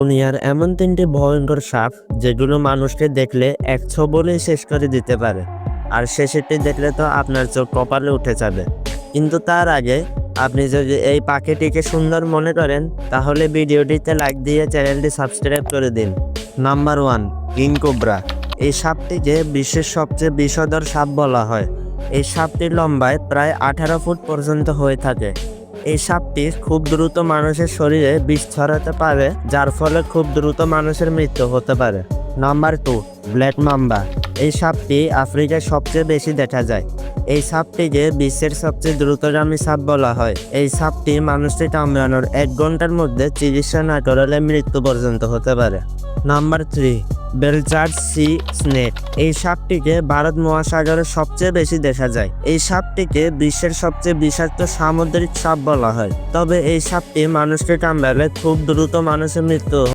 দুনিয়ার এমন ৩টি ভয়ঙ্কর সাপ যেগুলো মানুষকে দেখলে এক ছোবলেই শেষ করে দিতে পারে। আর শেষেরটি দেখলে তো আপনার চোখ কপালে উঠে যাবে। কিন্তু তার আগে আপনি যদি এই পাখিটিকে সুন্দর মনে করেন তাহলে ভিডিওটিতে লাইক দিয়ে চ্যানেলটি সাবস্ক্রাইব করে দিন। Number 1, king cobra. এই সাপটিকে বিশ্বের সবচেয়ে বিষধর সাপ বলা হয়। এই সাপটির লম্বায় প্রায় 18 ফুট পর্যন্ত হয়ে থাকে। এই সাপটি খুব দ্রুত মানুষের শরীরে বিষ ছড়াতে পারে, যার ফলে খুব দ্রুত মানুষের মৃত্যু হতে পারে। Number 2, black mamba. এই সাপটি আফ্রিকায় সবচেয়ে বেশি দেখা যায়। এই সাপটিকে বিশ্বের সবচেয়ে দ্রুতগামী সাপ বলা হয়। এই সাপটি মানুষকে কামড়ানোর 1 ঘন্টার মধ্যে চিকিৎসা না করালে মৃত্যু পর্যন্ত হতে পারে। Number 3, Belcher C snake. এই সাপটিকে ভারত মহাসাগরে সবচেয়ে বেশি দেখা যায়। এই সাপটিকে বিশ্বের সবচেয়ে বিষাক্ত সামুদ্রিক সাপ বলা হয়। তবে এই সাপটি মানুষকে কামড়ালে খুব দ্রুত মানুষের মৃত্যু